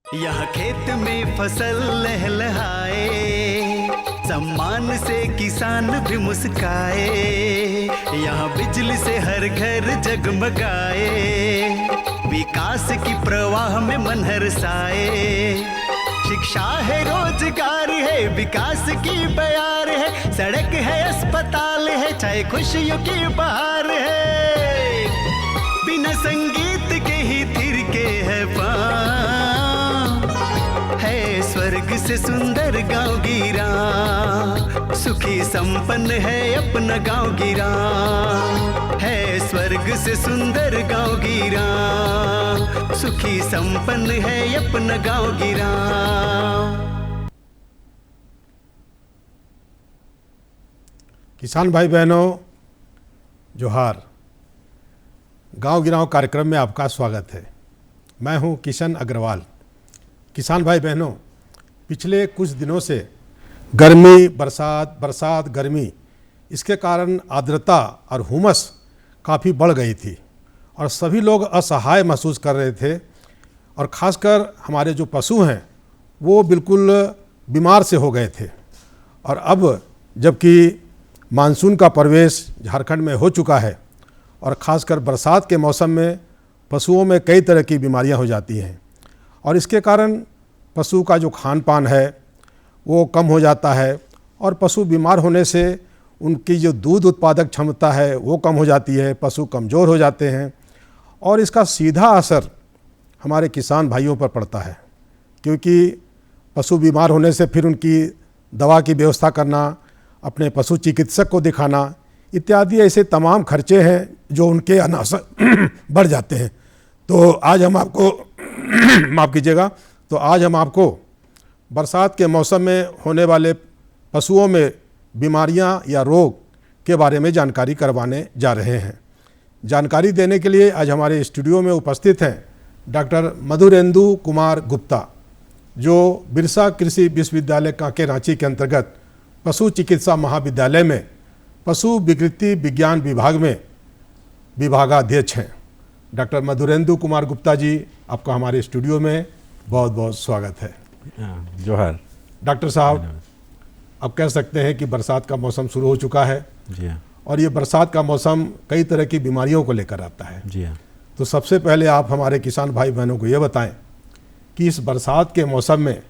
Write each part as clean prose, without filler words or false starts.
यहाँ खेत में फसल लहलहाए, सम्मान से किसान भी मुस्काए। यहाँ बिजली से हर घर जगमगाए, विकास की प्रवाह में मन हर्षाए। शिक्षा है, रोजगार है, विकास की बयार है, सड़क है, अस्पताल है, चाहे खुशियों की बहार है। बिना संगीत के ही थिरके है पाँव, है स्वर्ग से सुंदर गाँव गिरा, सुखी संपन्न है अपना गाँव गिरा, है स्वर्ग से सुंदर गाँव गिरा, सुखी संपन्न है अपना गाँव गिरा। किसान भाई बहनों जोहार। गांव गिरांव कार्यक्रम में आपका स्वागत है। मैं हूं किशन अग्रवाल। किसान भाई बहनों, पिछले कुछ दिनों से गर्मी बरसात गर्मी, इसके कारण आर्द्रता और हुमस काफ़ी बढ़ गई थी और सभी लोग असहाय महसूस कर रहे थे। और ख़ासकर हमारे जो पशु हैं वो बिल्कुल बीमार से हो गए थे। और अब जबकि मानसून का प्रवेश झारखंड में हो चुका है और ख़ासकर बरसात के मौसम में पशुओं में कई तरह की बीमारियां हो जाती हैं और इसके कारण पशु का जो खान पान है वो कम हो जाता है और पशु बीमार होने से उनकी जो दूध उत्पादक क्षमता है वो कम हो जाती है, पशु कमज़ोर हो जाते हैं और इसका सीधा असर हमारे किसान भाइयों पर पड़ता है। क्योंकि पशु बीमार होने से फिर उनकी दवा की व्यवस्था करना, अपने पशु चिकित्सक को दिखाना इत्यादि ऐसे तमाम खर्चे हैं जो उनके अनासर बढ़ जाते हैं। तो आज हम आपको माफ़ कीजिएगा, तो आज हम आपको बरसात के मौसम में होने वाले पशुओं में बीमारियां या रोग के बारे में जानकारी करवाने जा रहे हैं। जानकारी देने के लिए आज हमारे स्टूडियो में उपस्थित हैं डॉक्टर मधुरेंदु कुमार गुप्ता, जो बिरसा कृषि विश्वविद्यालय कांके रांची के अंतर्गत पशु चिकित्सा महाविद्यालय में पशु विकृति विज्ञान विभाग में विभागाध्यक्ष हैं। डॉक्टर मधुरेंदु कुमार गुप्ता जी, आपका हमारे स्टूडियो में बहुत बहुत स्वागत है। जोहार। डॉक्टर साहब, अब कह सकते हैं कि बरसात का मौसम शुरू हो चुका है जी हाँ। और ये बरसात का मौसम कई तरह की बीमारियों को लेकर आता है जी हाँ। तो सबसे पहले आप हमारे किसान भाई बहनों को ये बताएं कि इस बरसात के मौसम में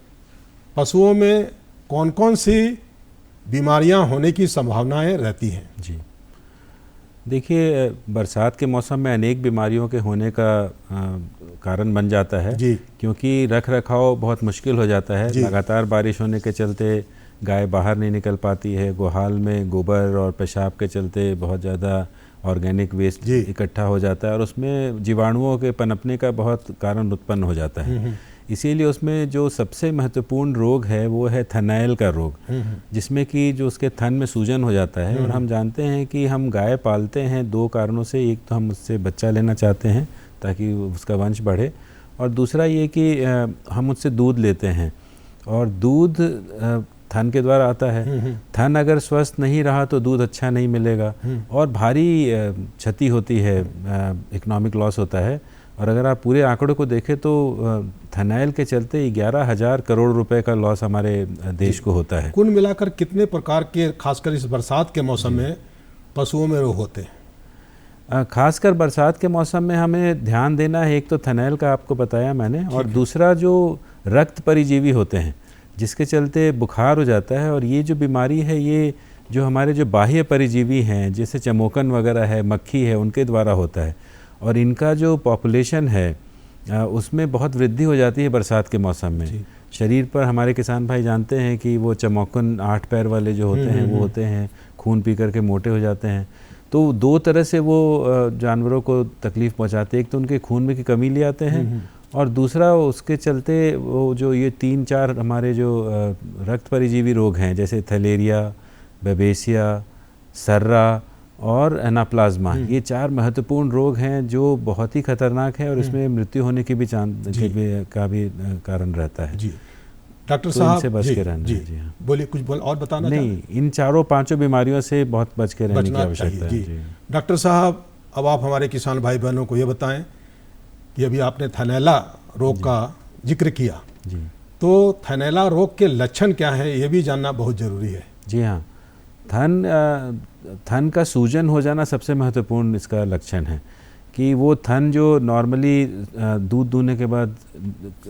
पशुओं में कौन कौन सी बीमारियां होने की संभावनाएं रहती हैं। जी देखिए, बरसात के मौसम में अनेक बीमारियों के होने का कारण बन जाता है जी, क्योंकि रख रखाव बहुत मुश्किल हो जाता है। लगातार बारिश होने के चलते गाय बाहर नहीं निकल पाती है, गोहाल में गोबर और पेशाब के चलते बहुत ज़्यादा ऑर्गेनिक वेस्ट इकट्ठा हो जाता है और उसमें जीवाणुओं के पनपने का बहुत कारण उत्पन्न हो जाता है। इसीलिए उसमें जो सबसे महत्वपूर्ण रोग है वो है थनैल का रोग, जिसमें कि जो उसके थन में सूजन हो जाता है। और हम जानते हैं कि हम गाय पालते हैं दो कारणों से, एक तो हम उससे बच्चा लेना चाहते हैं ताकि उसका वंश बढ़े, और दूसरा ये कि हम उससे दूध लेते हैं और दूध थन के द्वारा आता है। थन अगर स्वस्थ नहीं रहा तो दूध अच्छा नहीं मिलेगा और भारी क्षति होती है, इकोनॉमिक लॉस होता है। और अगर आप पूरे आंकड़ों को देखें तो थनैल के चलते 11,000 करोड़ रुपए का लॉस हमारे देश को होता है। कुल मिलाकर कितने प्रकार के, खासकर इस बरसात के मौसम में, पशुओं में रोग होते हैं? खासकर बरसात के मौसम में हमें ध्यान देना है, एक तो थनैल का आपको बताया मैंने, और दूसरा जो रक्त परिजीवी होते हैं जिसके चलते बुखार हो जाता है। और ये जो बीमारी है ये जो हमारे जो बाह्य परिजीवी हैं जैसे चमोकन वगैरह है, मक्खी है, उनके द्वारा होता है और इनका जो पॉपुलेशन है उसमें बहुत वृद्धि हो जाती है बरसात के मौसम में। शरीर पर हमारे किसान भाई जानते हैं कि वो चमोकन 8 पैर वाले जो होते हैं वो होते हैं, खून पी करके मोटे हो जाते हैं। तो दो तरह से वो जानवरों को तकलीफ़ पहुंचाते हैं, एक तो उनके खून में की कमी ले आते हैं और दूसरा उसके चलते वो जो ये 3-4 हमारे जो रक्त परिजीवी रोग हैं जैसे थैलेरिया, बेबेसिया, सर्रा और एनाप्लाज्मा, ये 4 महत्वपूर्ण रोग हैं जो बहुत ही खतरनाक है और इसमें मृत्यु होने की भी का भी कारण रहता है। जी डॉक्टर साहब, इनसे बच के रहना। जी हाँ, बोलिए, कुछ और बताना? नहीं, इन 4-5 बीमारियों से बहुत बच के रहने की आवश्यकता है। जी डॉक्टर साहब, अब आप हमारे किसान भाई बहनों को ये बताएं कि अभी आपने थनैला रोग का जिक्र किया, जी तो थैलेला रोग के लक्षण क्या हैं ये भी जानना बहुत ज़रूरी है। जी हाँ, थन का सूजन हो जाना सबसे महत्वपूर्ण इसका लक्षण है कि वो थन जो नॉर्मली दूध दूहने के बाद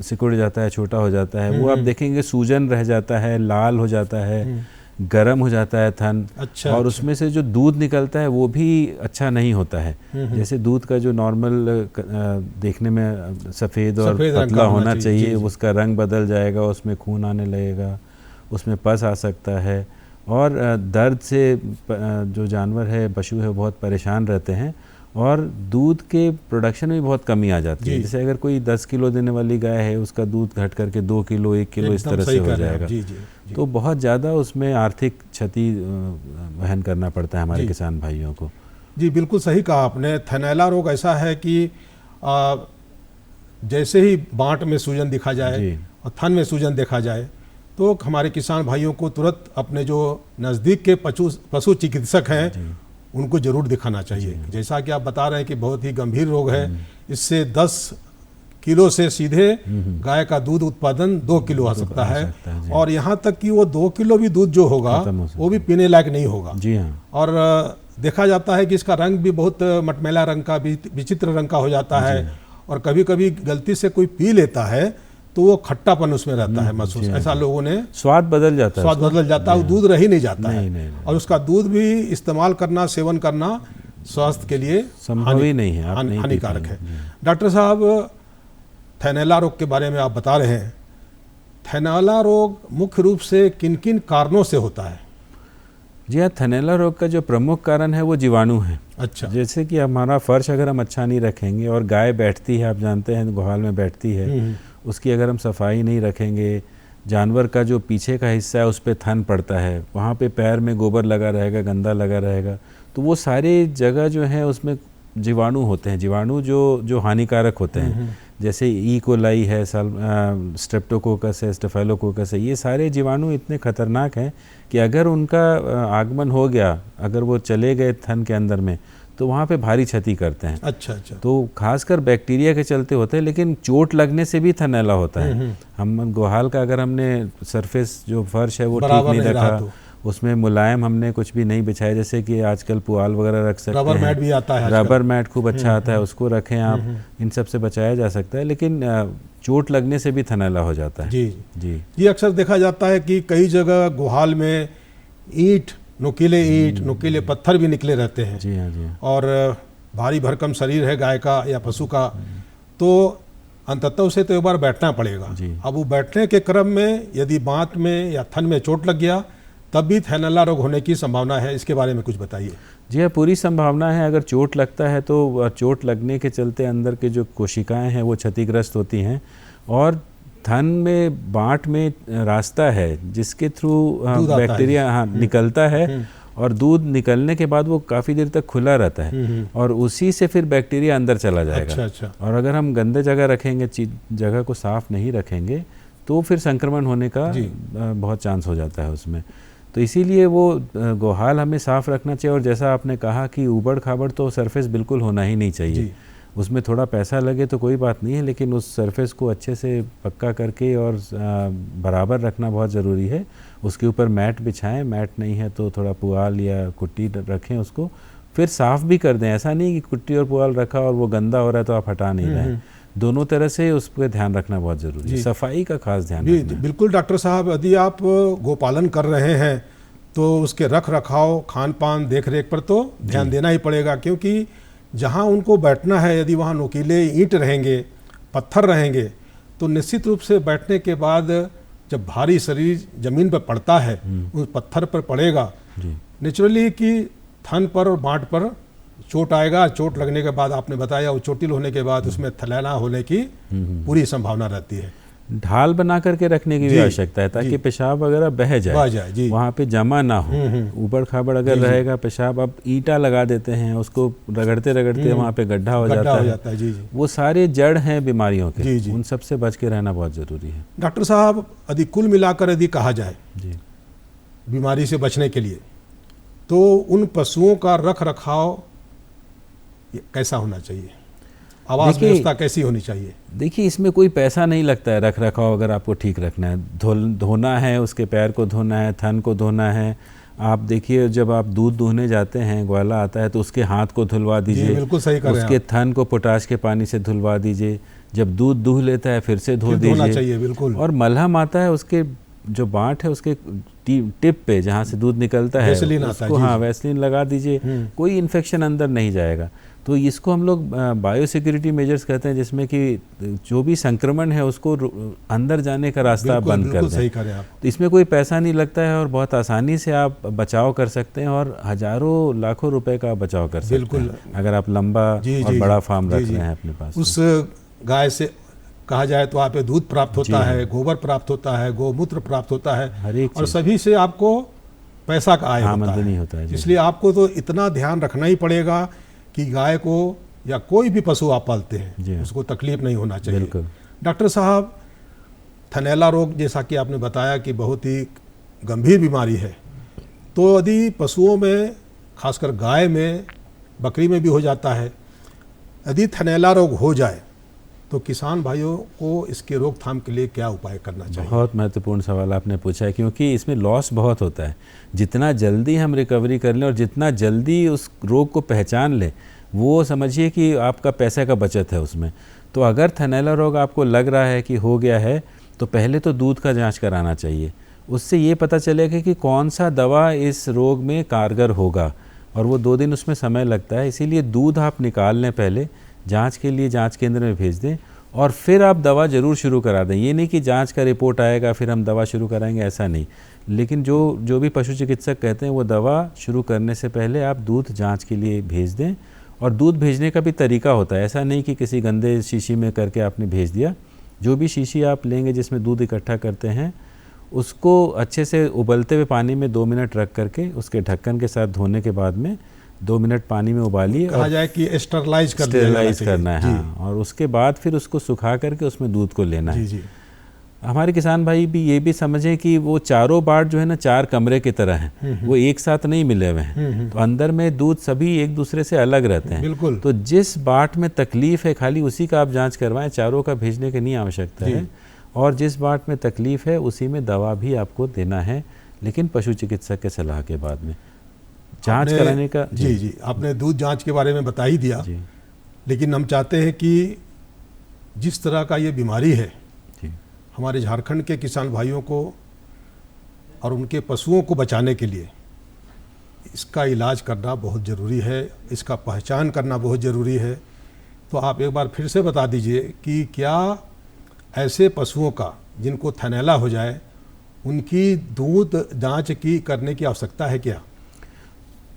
सिकुड़ जाता है, छोटा हो जाता है, वो आप देखेंगे सूजन रह जाता है, लाल हो जाता है, गर्म हो जाता है थन। अच्छा, और उसमें से जो दूध निकलता है वो भी अच्छा नहीं होता है। जैसे दूध का जो नॉर्मल देखने में सफ़ेद और पतला होना चाहिए, उसका रंग बदल जाएगा, उसमें खून आने लगेगा, उसमें पस आ सकता है, और दर्द से जो जानवर है, पशु है, बहुत परेशान रहते हैं, और दूध के प्रोडक्शन में बहुत कमी आ जाती है। जैसे अगर कोई 10 किलो देने वाली गाय है, उसका दूध घट करके 2 किलो 1 किलो इस तरह से हो जाएगा। तो बहुत ज़्यादा उसमें आर्थिक क्षति वहन करना पड़ता है हमारे किसान भाइयों को। जी बिल्कुल सही कहा आपने। थैलेला रोग ऐसा है कि जैसे ही बांट में सूजन दिखा जाए और थन में सूजन देखा जाए तो हमारे किसान भाइयों को तुरंत अपने जो नज़दीक के पशु चिकित्सक हैं उनको जरूर दिखाना चाहिए। जैसा कि आप बता रहे हैं कि बहुत ही गंभीर रोग है, इससे 10 किलो से सीधे गाय का दूध उत्पादन 2 किलो आ सकता है, और यहाँ तक कि वो 2 किलो भी दूध जो होगा वो भी पीने लायक नहीं होगा। जी हाँ। और देखा जाता है कि इसका रंग भी बहुत मटमैला रंग का, विचित्र रंग का हो जाता है, और कभी कभी गलती से कोई पी लेता है तो वो खट्टापन उसमें रहता है महसूस। ऐसा लोगों ने स्वाद बदल जाता है, दूध रह ही नहीं जाता है। और उसका दूध भी इस्तेमाल करना, सेवन करना स्वास्थ्य के लिए संभव ही नहीं है, हानिकारक है। डॉक्टर साहब, थैलेला रोग के बारे में आप बता रहे हैं, थैलेला रोग मुख्य रूप से किन किन कारणों से होता है? जी हाँ, थैलेला रोग का जो प्रमुख कारण है वो जीवाणु है। अच्छा। जैसे कि हमारा फर्श अगर हम अच्छा नहीं रखेंगे, और गाय बैठती है, आप जानते हैं गुहाल में बैठती है, उसकी अगर हम सफाई नहीं रखेंगे, जानवर का जो पीछे का हिस्सा है उस पर थन पड़ता है, वहाँ पे पैर में गोबर लगा रहेगा, गंदा लगा रहेगा, तो वो सारी जगह जो है उसमें जीवाणु होते हैं। जीवाणु जो हानिकारक होते हैं, जैसे ई कोलाई है, स्ट्रेप्टोकोकस है, स्टेफाइलोकोकस है, ये सारे जीवाणु इतने खतरनाक हैं कि अगर उनका आगमन हो गया, अगर वो चले गए थन के अंदर में, तो वहाँ पे भारी क्षति करते हैं। अच्छा। तो खासकर बैक्टीरिया के चलते होते हैं, लेकिन चोट लगने से भी थैलेला होता है। हम गुहाल का अगर हमने सरफेस जो फर्श है वो ठीक नहीं रखा, उसमें मुलायम हमने कुछ भी नहीं बिछाया, जैसे कि आजकल पुआल वगैरह रख सकते हैं, रबर मैट भी आता है, रबर मैट खूब अच्छा आता है, उसको रखें आप, इन सब से बचाया जा सकता है। लेकिन चोट लगने से भी थैलेला हो जाता है। जी। ये अक्सर देखा जाता है कि कई जगह गुहाल में नुकीले ईंट, नुकीले पत्थर भी निकले रहते हैं। जी हाँ, जी हाँ। और भारी भरकम शरीर है गाय का या पशु का, तो अंततः उसे तो एक बार बैठना पड़ेगा। अब वो बैठने के क्रम में यदि बांत में या थन में चोट लग गया तब भी थैलेला रोग होने की संभावना है, इसके बारे में कुछ बताइए। जी हाँ, पूरी संभावना है। अगर चोट लगता है तो चोट लगने के चलते अंदर के जो कोशिकाएं हैं वो क्षतिग्रस्त होती हैं, और थन में बांट में रास्ता है जिसके थ्रू बैक्टीरिया निकलता है, और दूध निकलने के बाद वो काफ़ी देर तक खुला रहता है, और उसी से फिर बैक्टीरिया अंदर चला जाएगा। अच्छा। और अगर हम गंदे जगह रखेंगे, जगह को साफ़ नहीं रखेंगे, तो फिर संक्रमण होने का बहुत चांस हो जाता है उसमें। तो इसीलिए वो गुहाल हमें साफ़ रखना चाहिए। और जैसा आपने कहा कि ऊबड़ खाबड़ तो सरफेस बिल्कुल होना ही नहीं चाहिए। उसमें थोड़ा पैसा लगे तो कोई बात नहीं है, लेकिन उस सरफेस को अच्छे से पक्का करके और बराबर रखना बहुत ज़रूरी है। उसके ऊपर मैट बिछाएं, मैट नहीं है तो थोड़ा पुआल या कुट्टी रखें, उसको फिर साफ़ भी कर दें। ऐसा नहीं कि कुट्टी और पुआल रखा और वो गंदा हो रहा है तो आप हटा नहीं रहे, दोनों तरह से उस पर ध्यान रखना बहुत ज़रूरी है, सफाई का खास ध्यान रखना। बिल्कुल डॉक्टर साहब, यदि आप गोपालन कर रहे हैं तो उसके रख रखाव, खान पान, देख रेख पर तो ध्यान देना ही पड़ेगा, क्योंकि जहाँ उनको बैठना है यदि वहाँ नुकीले ईंट रहेंगे, पत्थर रहेंगे, तो निश्चित रूप से बैठने के बाद जब भारी शरीर जमीन पर पड़ता है, उस पत्थर पर पड़ेगा, नेचुरली कि थन पर और बांट पर चोट आएगा। चोट लगने के बाद आपने बताया वो चोटिल होने के बाद उसमें थैलेला होने की पूरी संभावना रहती है। ढाल बना करके रखने की भी आवश्यकता है ताकि पेशाब वगैरह बह जाए, वहाँ पे जमा ना हो। ऊबड़ खाबड़ अगर रहेगा पेशाब, अब ईंटा लगा देते हैं, उसको रगड़ते रगड़ते वहाँ पे गड्ढा हो जाता है। वो सारे जड़ हैं बीमारियों के, उन सब से बच के रहना बहुत ज़रूरी है। डॉक्टर साहब, यदि कुल मिलाकर यदि कहा जाए बीमारी से बचने के लिए, तो उन पशुओं का रख रखाव कैसा होना चाहिए आवास देखिए- व्यवस्था कैसी होनी चाहिए? देखिए, इसमें कोई पैसा नहीं लगता है। रख रखाव अगर आपको ठीक रखना है, धोना है, उसके पैर को धोना है, थन को धोना है। आप देखिए, जब आप दूध दूहने जाते हैं, ग्वाला आता है तो उसके हाथ को धुलवा जी, दीजिए, बिल्कुल सही कर रहे हैं उसके थन को पोटाश के पानी से धुलवा दीजिए। जब दूध दूह लेता है फिर से धो फिर धोना दीजिए। चाहिए, बिल्कुल। और मलहम आता है, उसके जो बांट है उसके टिप पे जहाँ से दूध निकलता है वैसलीन आता है, उसको, जी, हाँ, जी। वैसलीन लगा दीजिए। कोई इन्फेक्शन अंदर नहीं जाएगा। तो इसको हम लोग बायोसिक्योरिटी मेजर्स कहते हैं, जिसमें कि जो भी संक्रमण है उसको अंदर जाने का रास्ता आप बंद कर बिल्कुल दें। सही करें आप। तो इसमें कोई पैसा नहीं लगता है और बहुत आसानी से आप बचाव कर सकते हैं और हजारों लाखों रुपए का बचाव कर सकते बिल्कुल। हैं अगर आप लंबा जी, और जी, बड़ा जी, फार्म जी, रख जी। रहे हैं अपने पास। उस गाय से कहा जाए तो वहाँ पे दूध प्राप्त होता है, गोबर प्राप्त होता है, गोमूत्र प्राप्त होता है, हर एक और चीज़। सभी से आपको पैसा का आय होता आमदनी है। होता है, जी। इसलिए आपको तो इतना ध्यान रखना ही पड़ेगा कि गाय को या कोई भी पशु आप पालते जी। हैं उसको तकलीफ नहीं होना चाहिए। बिल्कुल। डॉक्टर साहब, थनैला रोग जैसा कि आपने बताया कि बहुत ही गंभीर बीमारी है, तो यदि पशुओं में, खासकर गाय में, बकरी में भी हो जाता है, यदि थनैला रोग हो जाए तो किसान भाइयों को इसके रोकथाम के लिए क्या उपाय करना चाहिए? बहुत महत्वपूर्ण सवाल आपने पूछा है, क्योंकि इसमें लॉस बहुत होता है। जितना जल्दी हम रिकवरी कर लें और जितना जल्दी उस रोग को पहचान लें, वो समझिए कि आपका पैसे का बचत है उसमें। तो अगर थनैला रोग आपको लग रहा है कि हो गया है, तो पहले तो दूध का जांच कराना चाहिए। उससे ये पता चलेगा कि कौन सा दवा इस रोग में कारगर होगा, और वो 2 दिन उसमें समय लगता है। इसीलिए दूध आप निकाल लें, पहले जांच के लिए जांच केंद्र में भेज दें, और फिर आप दवा ज़रूर शुरू करा दें। ये नहीं कि जांच का रिपोर्ट आएगा फिर हम दवा शुरू कराएंगे, ऐसा नहीं। लेकिन जो भी पशु चिकित्सक कहते हैं, वो दवा शुरू करने से पहले आप दूध जांच के लिए भेज दें। और दूध भेजने का भी तरीका होता है, ऐसा नहीं कि किसी गंदे शीशी में करके आपने भेज दिया। जो भी शीशी आप लेंगे जिसमें दूध इकट्ठा करते हैं, उसको अच्छे से उबलते हुए पानी में 2 मिनट रख करके उसके ढक्कन के साथ धोने के बाद में 2 मिनट पानी में उबालिए, कहा जाए कि स्टरलाइज करना है, हाँ। और उसके बाद फिर उसको सुखा करके उसमें दूध को लेना है। जी। हमारे किसान भाई भी ये भी समझें कि वो चारों बाट जो है ना, 4 कमरे की तरह हैं, वो एक साथ नहीं मिले हुए हैं। तो अंदर में दूध सभी एक दूसरे से अलग रहते हैं। बिल्कुल। तो जिस बाट में तकलीफ है, खाली उसी का आप जांच करवाएं, चारों का भेजने की नहीं आवश्यकता है। और जिस बाट में तकलीफ है उसी में दवा भी आपको देना है, लेकिन पशु चिकित्सक के सलाह के बाद में जांच कराने का। जी, आपने दूध जांच के बारे में बता ही दिया, लेकिन हम चाहते हैं कि जिस तरह का ये बीमारी है, हमारे झारखंड के किसान भाइयों को और उनके पशुओं को बचाने के लिए इसका इलाज करना बहुत ज़रूरी है, इसका पहचान करना बहुत ज़रूरी है। तो आप एक बार फिर से बता दीजिए कि क्या ऐसे पशुओं का जिनको थनैला हो जाए, उनकी दूध जांच की करने की आवश्यकता है क्या?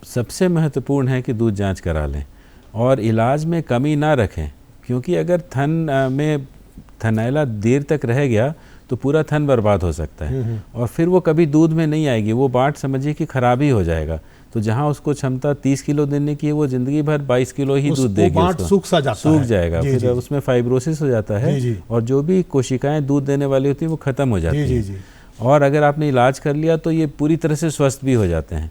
सबसे महत्वपूर्ण है कि दूध जांच करा लें और इलाज में कमी ना रखें, क्योंकि अगर थन में थनैला देर तक रह गया तो पूरा थन बर्बाद हो सकता है और फिर वो कभी दूध में नहीं आएगी। वो बाट समझिए कि खराब ही हो जाएगा। तो जहाँ उसको क्षमता 30 किलो देने की है, वो ज़िंदगी भर 22 किलो ही दूध देगी। बाट सूख जाएगा, फिर उसमें फाइब्रोसिस हो जाता है और जो भी कोशिकाएं दूध देने वाली होती हैं वो ख़त्म हो जाती हैं। और अगर आपने इलाज कर लिया तो ये पूरी तरह से स्वस्थ भी हो जाते हैं।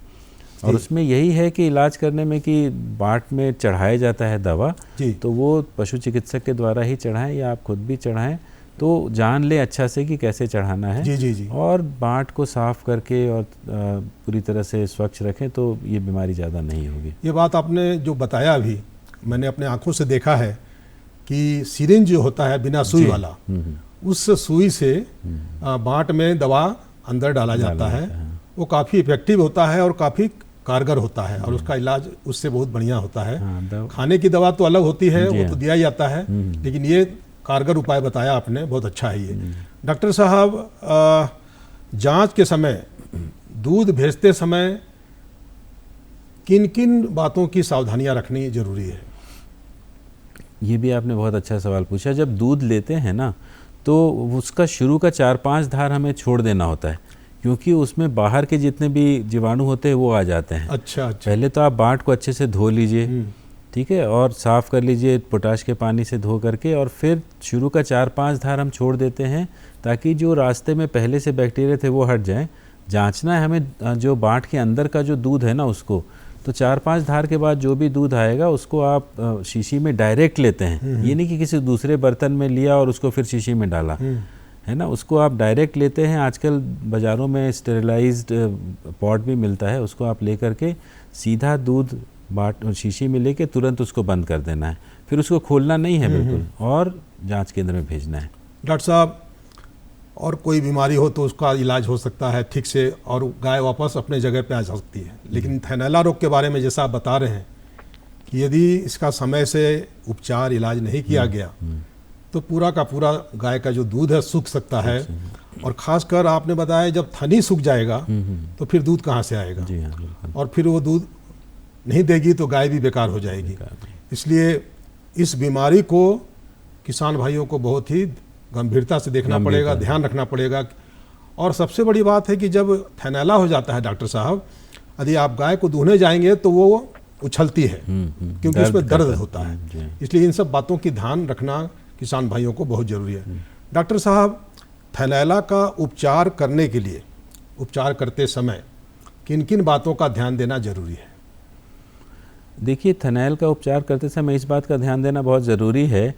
और उसमें यही है कि इलाज करने में कि बाट में चढ़ाया जाता है दवा, तो वो पशु चिकित्सक के द्वारा ही चढ़ाएं या आप खुद भी चढ़ाएं, तो जान लें अच्छा से कि कैसे चढ़ाना है। और बाट को साफ करके और पूरी तरह से स्वच्छ रखें तो ये बीमारी ज़्यादा नहीं होगी। ये बात आपने जो बताया अभी, मैंने अपने आंखों से देखा है कि सिरिंज जो होता है बिना सुई वाला, उस सुई से बाट में दवा अंदर डाला जाता है। वो काफ़ी इफेक्टिव होता है और काफ़ी कारगर होता है और उसका इलाज उससे बहुत बढ़िया होता है। खाने की दवा तो अलग होती है, वो तो दिया ही जाता है, लेकिन ये कारगर उपाय बताया आपने, बहुत अच्छा है ये। डॉक्टर साहब, जांच के समय, दूध भेजते समय किन किन बातों की सावधानियां रखनी जरूरी है? ये भी आपने बहुत अच्छा सवाल पूछा। जब दूध लेते हैं ना, तो उसका शुरू का 4-5 धार हमें छोड़ देना होता है, क्योंकि उसमें बाहर के जितने भी जीवाणु होते हैं वो आ जाते हैं। अच्छा। पहले तो आप बाट को अच्छे से धो लीजिए, ठीक है, और साफ़ कर लीजिए पोटाश के पानी से धो करके, और फिर शुरू का 4-5 धार हम छोड़ देते हैं ताकि जो रास्ते में पहले से बैक्टीरिया थे वो हट जाएं। जांचना है हमें जो बाट के अंदर का जो दूध है ना उसको, तो 4-5 धार के बाद जो भी दूध आएगा उसको आप शीशी में डायरेक्ट लेते हैं। ये नहीं कि किसी दूसरे बर्तन में लिया और उसको फिर शीशी में डाला, है ना, उसको आप डायरेक्ट लेते हैं। आजकल बाज़ारों में स्टेरिलाइज्ड पॉट भी मिलता है, उसको आप लेकर के सीधा दूध शीशी में लेके तुरंत उसको बंद कर देना है, फिर उसको खोलना नहीं है बिल्कुल, और जांच केंद्र में भेजना है। डॉक्टर साहब, और कोई बीमारी हो तो उसका इलाज हो सकता है ठीक से और गाय वापस अपने जगह पे आ सकती है, लेकिन थैलेला रोग के बारे में जैसा आप बता रहे हैं कि यदि इसका समय से उपचार इलाज नहीं किया गया तो पूरा का पूरा गाय का जो दूध है सूख सकता है, और ख़ासकर आपने बताया जब थनी सूख जाएगा तो फिर दूध कहाँ से आएगा, जी हाँ, बिल्कुल। और फिर वो दूध नहीं देगी तो गाय भी बेकार हो जाएगी। इसलिए इस बीमारी को किसान भाइयों को बहुत ही गंभीरता से देखना पड़ेगा, ध्यान रखना पड़ेगा। और सबसे बड़ी बात है कि जब थैलेला हो जाता है डॉक्टर साहब, यदि आप गाय को दूहने जाएंगे तो वो उछलती है क्योंकि उसमें दर्द होता है। इसलिए इन सब बातों की ध्यान रखना किसान भाइयों को बहुत ज़रूरी है। डॉक्टर साहब, थैलेला का उपचार करने के लिए, उपचार करते समय किन किन बातों का ध्यान देना जरूरी है? देखिए, थनैल का उपचार करते समय इस बात का ध्यान देना बहुत ज़रूरी है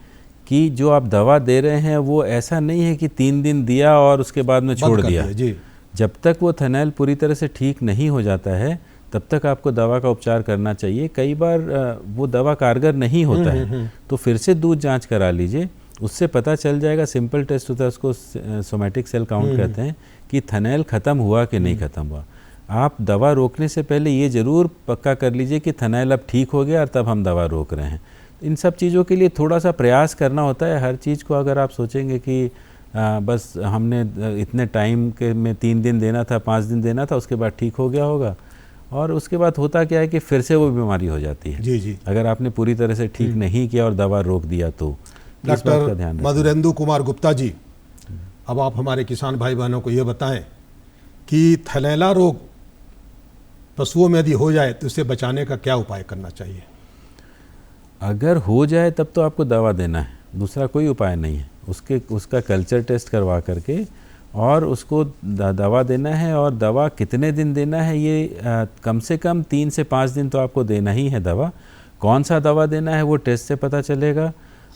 कि जो आप दवा दे रहे हैं वो ऐसा नहीं है कि 3 दिन दिया और उसके बाद में छोड़ दिया। जी। जब तक वो थनैल पूरी तरह से ठीक नहीं हो जाता है तब तक आपको दवा का उपचार करना चाहिए। कई बार वो दवा कारगर नहीं होता है तो फिर से दूध जांच करा लीजिए, उससे पता चल जाएगा। सिंपल टेस्ट होता है, उसको सोमैटिक सेल काउंट कहते हैं, कि थनैल ख़त्म हुआ कि नहीं ख़त्म हुआ। आप दवा रोकने से पहले ये ज़रूर पक्का कर लीजिए कि थनैल अब ठीक हो गया और तब हम दवा रोक रहे हैं। इन सब चीज़ों के लिए थोड़ा सा प्रयास करना होता है। हर चीज़ को अगर आप सोचेंगे कि बस हमने इतने टाइम के में 3 दिन देना था, 5 दिन देना था, उसके बाद ठीक हो गया होगा, और उसके बाद होता क्या है कि फिर से वो बीमारी हो जाती है। जी जी। अगर आपने पूरी तरह से ठीक नहीं किया और दवा रोक दिया तो इस बात का ध्यान रखें। मधुरेंदु कुमार गुप्ता जी, अब आप हमारे किसान भाई बहनों को ये बताएं कि थैलेला रोग पशुओं में यदि हो जाए तो इससे बचाने का क्या उपाय करना चाहिए? अगर हो जाए तब तो आपको दवा देना है, दूसरा कोई उपाय नहीं है। उसका कल्चर टेस्ट करवा करके और उसको दवा देना है, और दवा कितने दिन देना है ये कम से कम 3 से 5 दिन तो आपको देना ही है दवा। कौन सा दवा देना है वो टेस्ट से पता चलेगा।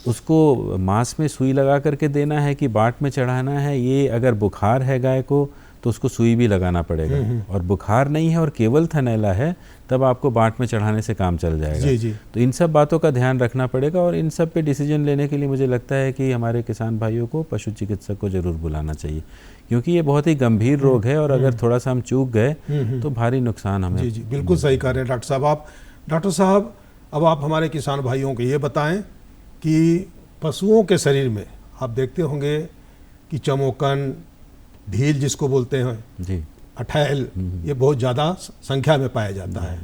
उसको मांस में सुई लगा करके देना है कि बाट में चढ़ाना है। ये अगर बुखार है गाय को तो उसको सुई भी लगाना पड़ेगा, और बुखार नहीं है और केवल थनैला है तब आपको बाट में चढ़ाने से काम चल जाएगा। जी जी। तो इन सब बातों का ध्यान रखना पड़ेगा, और इन सब पे डिसीजन लेने के लिए मुझे लगता है कि हमारे किसान भाइयों को पशु चिकित्सक को ज़रूर बुलाना चाहिए, क्योंकि ये बहुत ही गंभीर रोग है और अगर थोड़ा सा हम चूक गए तो भारी नुकसान हमें। जी जी, बिल्कुल सही कह रहे हैं डॉक्टर साहब। डॉक्टर साहब, अब आप हमारे किसान भाइयों को ये बताएं कि पशुओं के शरीर में आप देखते होंगे कि चमोकन, ढील जिसको बोलते हैं जी, अठैल, ये बहुत ज़्यादा संख्या में पाया जाता है।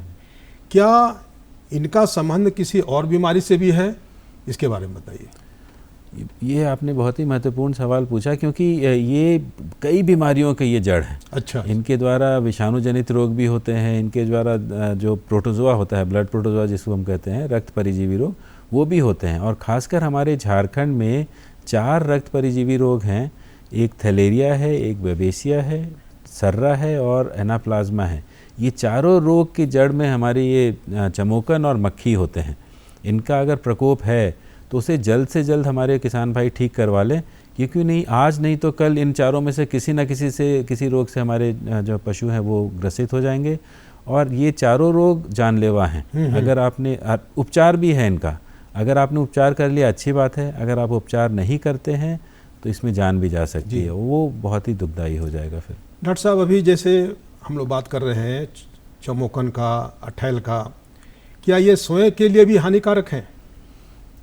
क्या इनका संबंध किसी और बीमारी से भी है? इसके बारे में बताइए। ये आपने बहुत ही महत्वपूर्ण सवाल पूछा, क्योंकि ये कई बीमारियों के ये जड़ हैं। अच्छा। इनके द्वारा विषाणु जनित रोग भी होते हैं, इनके द्वारा जो प्रोटोजोआ होता है, ब्लड प्रोटोजोआ जिसको हम कहते हैं, रक्त परिजीवी रोग, वो भी होते हैं। और ख़ासकर हमारे झारखंड में 4 रक्त परिजीवी रोग हैं। एक थैलेरिया है, एक बेबेसिया है, सर्रा है और एनाप्लाज्मा है। ये चारों रोग की जड़ में हमारी ये चमोकन और मक्खी होते हैं। इनका अगर प्रकोप है तो उसे जल्द से जल्द हमारे किसान भाई ठीक करवा लें, क्योंकि नहीं आज नहीं तो कल इन चारों में से किसी रोग से हमारे जो पशु हैं वो ग्रसित हो जाएंगे, और ये चारों रोग जानलेवा हैं। अगर आपने उपचार भी है इनका, अगर आपने उपचार कर लिया अच्छी बात है, अगर आप उपचार नहीं करते हैं तो इसमें जान भी जा सकती है, वो बहुत ही दुखदायी हो जाएगा फिर। डॉक्टर साहब, अभी जैसे हम लोग बात कर रहे हैं चमोकन का, अठैल का, क्या ये सोए के लिए भी हानिकारक हैं?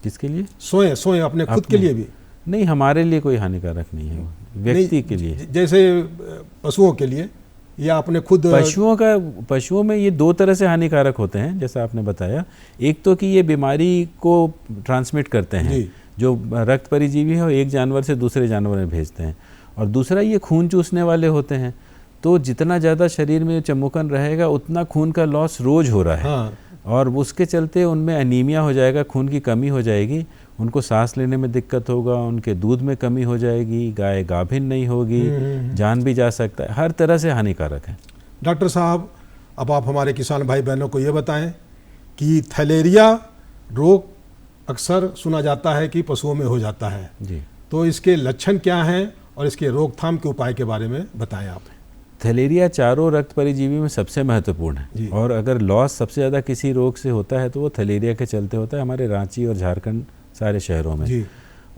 किसके लिए? सोए अपने खुद के लिए भी? नहीं, हमारे लिए कोई हानिकारक नहीं है, व्यक्ति के लिए। जैसे पशुओं के लिए या अपने खुद? पशुओं में ये 2 तरह से हानिकारक होते हैं, जैसा आपने बताया। एक तो कि ये बीमारी को ट्रांसमिट करते हैं, जो रक्त परिजीवी है, एक जानवर से दूसरे जानवर में भेजते हैं, और दूसरा ये खून चूसने वाले होते हैं। तो जितना ज़्यादा शरीर में चमोकन रहेगा उतना खून का लॉस रोज हो रहा है। हाँ। और उसके चलते उनमें एनीमिया हो जाएगा, खून की कमी हो जाएगी, उनको सांस लेने में दिक्कत होगा, उनके दूध में कमी हो जाएगी, गाय गाभिन नहीं होगी, जान भी जा सकता है, हर तरह से हानिकारक है। डॉक्टर साहब, अब आप हमारे किसान भाई बहनों को ये बताएं कि थैलेरिया रोग अक्सर सुना जाता है कि पशुओं में हो जाता है, जी। तो इसके लक्षण क्या हैं और इसके रोकथाम के उपाय के बारे में बताएं आप। थैलेरिया चारों रक्त परिजीवी में सबसे महत्वपूर्ण जी। है, और अगर लॉस सबसे ज़्यादा किसी रोग से होता है तो वो थैलेरिया के चलते होता है, हमारे रांची और झारखंड सारे शहरों में। जी।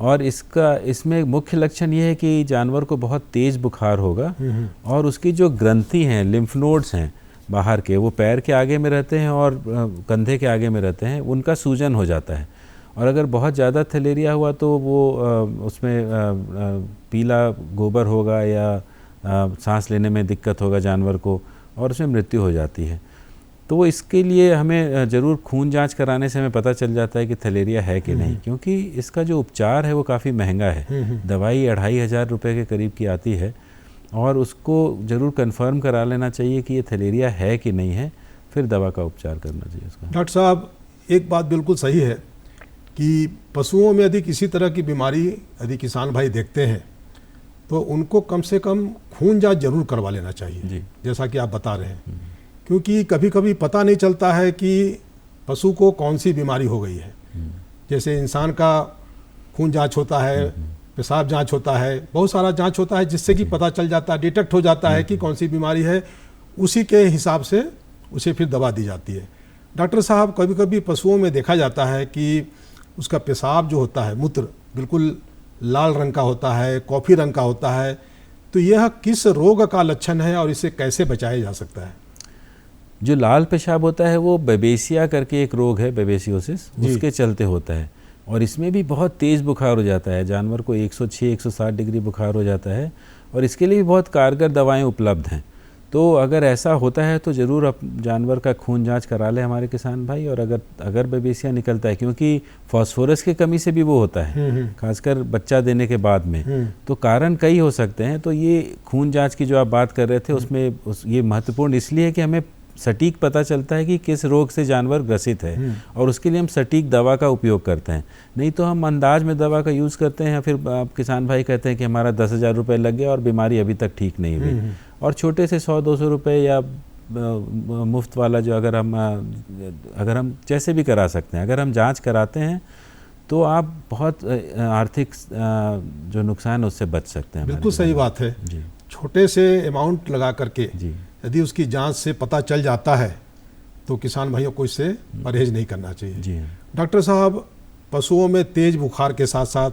और इसमें मुख्य लक्षण ये है कि जानवर को बहुत तेज़ बुखार होगा, और उसकी जो ग्रंथि हैं, लिम्फ नोड्स हैं बाहर के, वो पैर के आगे में रहते हैं और कंधे के आगे में रहते हैं, उनका सूजन हो जाता है। और अगर बहुत ज़्यादा थैलेरिया हुआ तो वो उसमें पीला गोबर होगा या सांस लेने में दिक्कत होगा जानवर को, और उसमें मृत्यु हो जाती है। तो इसके लिए हमें ज़रूर खून जांच कराने से हमें पता चल जाता है कि थैलेरिया है कि नहीं, क्योंकि इसका जो उपचार है वो काफ़ी महंगा है। दवाई 2500 रुपये के करीब की आती है, और उसको ज़रूर कंफर्म करा लेना चाहिए कि ये थैलेरिया है कि नहीं है, फिर दवा का उपचार करना चाहिए उसका। डॉक्टर साहब, एक बात बिल्कुल सही है कि पशुओं में यदि किसी तरह की बीमारी यदि किसान भाई देखते हैं तो उनको कम से कम खून जांच जरूर करवा लेना चाहिए जी। जैसा कि आप बता रहे हैं, क्योंकि कभी कभी पता नहीं चलता है कि पशु को कौन सी बीमारी हो गई है। जैसे इंसान का खून जांच होता है, पेशाब जांच होता है, बहुत सारा जांच होता है जिससे कि पता चल जाता है, डिटेक्ट हो जाता है कि कौन सी बीमारी है, उसी के हिसाब से उसे फिर दवा दी जाती है। डॉक्टर साहब, कभी कभी पशुओं में देखा जाता है कि उसका पेशाब जो होता है, मूत्र बिल्कुल लाल रंग का होता है, कॉफ़ी रंग का होता है, तो यह किस रोग का लक्षण है और इसे कैसे बचाया जा सकता है? जो लाल पेशाब होता है वो बेबेसिया करके एक रोग है, बेबेसियोसिस, उसके चलते होता है, और इसमें भी बहुत तेज़ बुखार हो जाता है, जानवर को 106-160 डिग्री बुखार हो जाता है, और इसके लिए भी बहुत कारगर दवाएं उपलब्ध हैं। तो अगर ऐसा होता है तो ज़रूर जानवर का खून जांच करा ले हमारे किसान भाई, और अगर बेबेसिया निकलता है, क्योंकि फास्फोरस की कमी से भी वो होता है, खासकर बच्चा देने के बाद में, तो कारण कई हो सकते हैं। तो ये खून जांच की जो आप बात कर रहे थे उसमें ये महत्वपूर्ण इसलिए है कि हमें सटीक पता चलता है कि किस रोग से जानवर ग्रसित है, और उसके लिए हम सटीक दवा का उपयोग करते हैं। नहीं तो हम अंदाज में दवा का यूज़ करते हैं, फिर आप किसान भाई कहते हैं कि हमारा 10,000 रुपये लग गया और बीमारी अभी तक ठीक नहीं हुई। और छोटे से 100-200 रुपये या मुफ्त वाला जो अगर हम जैसे भी करा सकते हैं, अगर हम जांच कराते हैं तो आप बहुत आर्थिक जो नुकसान है उससे बच सकते हैं। बिल्कुल सही बात है जी। छोटे से अमाउंट लगा करके जी। यदि उसकी जांच से पता चल जाता है तो किसान भाइयों को इससे परहेज नहीं करना चाहिए। जी। डॉक्टर साहब, पशुओं में तेज बुखार के साथ साथ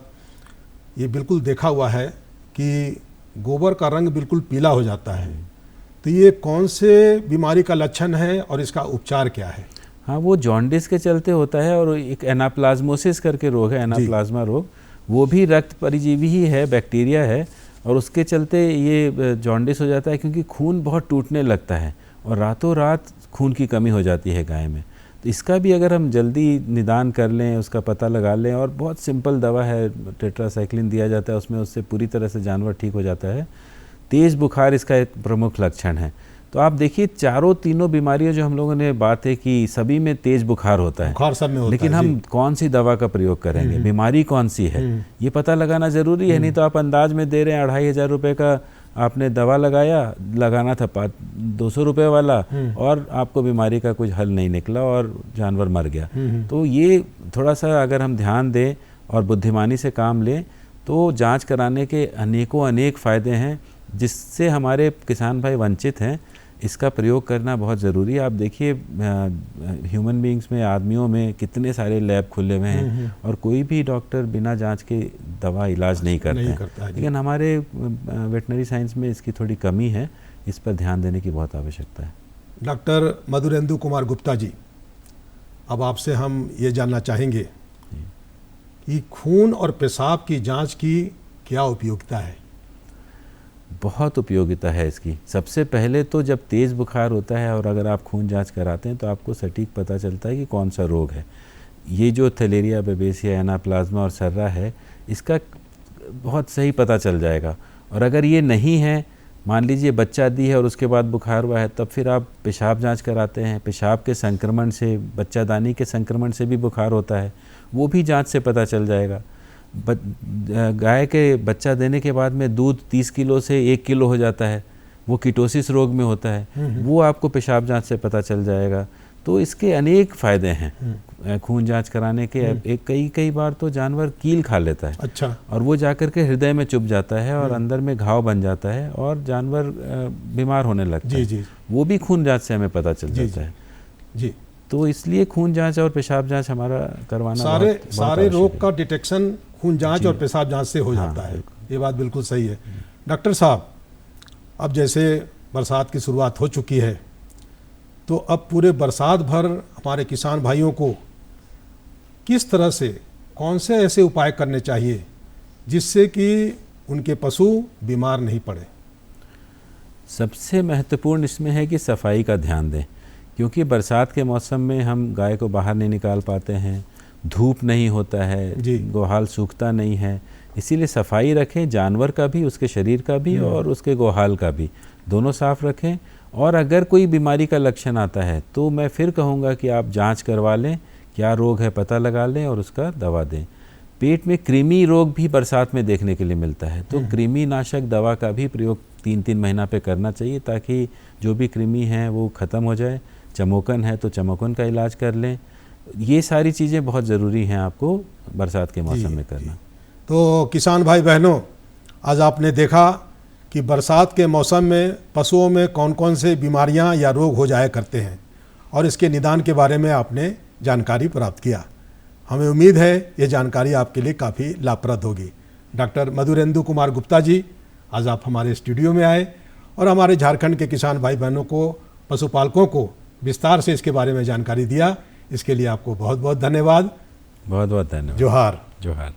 ये बिल्कुल देखा हुआ है कि गोबर का रंग बिल्कुल पीला हो जाता है, तो ये कौन से बीमारी का लक्षण है और इसका उपचार क्या है? हाँ, वो जॉन्डिस के चलते होता है, और एक एनाप्लाज्मोसिस करके रोग है, एनाप्लाज्मा रोग, वो भी रक्त परिजीवी ही है, बैक्टीरिया है, और उसके चलते ये जॉन्डिस हो जाता है, क्योंकि खून बहुत टूटने लगता है और रातों रात खून की कमी हो जाती है गाय में। तो इसका भी अगर हम जल्दी निदान कर लें, उसका पता लगा लें, और बहुत सिंपल दवा है, टेट्रासाइक्लिन दिया जाता है उसमें, उससे पूरी तरह से जानवर ठीक हो जाता है। तेज़ बुखार इसका एक प्रमुख लक्षण है। तो आप देखिए, तीनों बीमारियां जो हम लोगों ने बात है कि सभी में तेज बुखार होता है, बुखार सब में होता लेकिन है, हम कौन सी दवा का प्रयोग करेंगे, बीमारी कौन सी है, ये पता लगाना ज़रूरी है। नहीं तो आप अंदाज में दे रहे हैं 2500 रुपये का आपने दवा लगाना था 200 रुपये वाला, और आपको बीमारी का कुछ हल नहीं निकला और जानवर मर गया। तो ये थोड़ा सा अगर हम ध्यान दें और बुद्धिमानी से काम लें तो जांच कराने के अनेक फ़ायदे हैं, जिससे हमारे किसान भाई वंचित हैं। इसका प्रयोग करना बहुत ज़रूरी है। आप देखिए, ह्यूमन बींग्स में, आदमियों में कितने सारे लैब खुले हुए हैं, और कोई भी डॉक्टर बिना जांच के दवा इलाज नहीं करते हैं। लेकिन हमारे वेटनरी साइंस में इसकी थोड़ी कमी है, इस पर ध्यान देने की बहुत आवश्यकता है। डॉक्टर मधुरेंदु कुमार गुप्ता जी, अब आपसे हम ये जानना चाहेंगे कि खून और पेशाब की जांच की क्या उपयोगिता है? बहुत उपयोगिता है इसकी। सबसे पहले तो जब तेज़ बुखार होता है और अगर आप खून जांच कराते हैं तो आपको सटीक पता चलता है कि कौन सा रोग है। ये जो थैलेरिया, बेबेसिया, एनाप्लाज्मा और सर्रा है, इसका बहुत सही पता चल जाएगा। और अगर ये नहीं है, मान लीजिए बच्चा दी है और उसके बाद बुखार हुआ है, तब फिर आप पेशाब जांच कराते हैं। पेशाब के संक्रमण से, बच्चादानी के संक्रमण से भी बुखार होता है, वो भी जांच से पता चल जाएगा। गाय के बच्चा देने के बाद में दूध 30 किलो से 1 किलो हो जाता है, वो कीटोसिस रोग में होता है, वो आपको पेशाब जांच से पता चल जाएगा। तो इसके अनेक फ़ायदे हैं खून जांच कराने के। एक कई बार तो जानवर कील खा लेता है, अच्छा, और वो जाकर के हृदय में चुभ जाता है और अंदर में घाव बन जाता है और जानवर बीमार होने लगता है। जी। वो भी खून जांच से हमें पता चल जाता है जी। तो इसलिए खून जांच और पेशाब जांच हमारा करवाना सारे रोग का डिटेक्शन खून जांच और पेशाब जांच से हो जाता है। ये बात बिल्कुल सही है। डॉक्टर साहब, अब जैसे बरसात की शुरुआत हो चुकी है, तो अब पूरे बरसात भर हमारे किसान भाइयों को किस तरह से, कौन से ऐसे उपाय करने चाहिए जिससे कि उनके पशु बीमार नहीं पड़े? सबसे महत्वपूर्ण इसमें है कि सफाई का ध्यान दें, क्योंकि बरसात के मौसम में हम गाय को बाहर नहीं निकाल पाते हैं, धूप नहीं होता है, गोहाल सूखता नहीं है। इसीलिए सफाई रखें, जानवर का भी, उसके शरीर का भी और उसके गोहाल का भी, दोनों साफ रखें। और अगर कोई बीमारी का लक्षण आता है तो मैं फिर कहूँगा कि आप जांच करवा लें, क्या रोग है पता लगा लें और उसका दवा दें। पेट में कृमि रोग भी बरसात में देखने के लिए मिलता है, तो कृमि नाशक दवा का भी प्रयोग 3-3 महीना पे करना चाहिए, ताकि जो भी कृमि है वो ख़त्म हो जाए। चमोकन है तो चमोकन का इलाज कर लें। ये सारी चीज़ें बहुत ज़रूरी हैं आपको बरसात के मौसम में करना। तो किसान भाई बहनों, आज आपने देखा कि बरसात के मौसम में पशुओं में कौन कौन से बीमारियां या रोग हो जाया करते हैं, और इसके निदान के बारे में आपने जानकारी प्राप्त किया। हमें उम्मीद है ये जानकारी आपके लिए काफ़ी लाभप्रद होगी। डॉक्टर मधुरेंदु कुमार गुप्ता जी, आज आप हमारे स्टूडियो में आए और हमारे झारखंड के किसान भाई बहनों को, पशुपालकों को विस्तार से इसके बारे में जानकारी दिया। इसके लिए आपको बहुत बहुत धन्यवाद। बहुत बहुत धन्यवाद। जोहार। जोहार।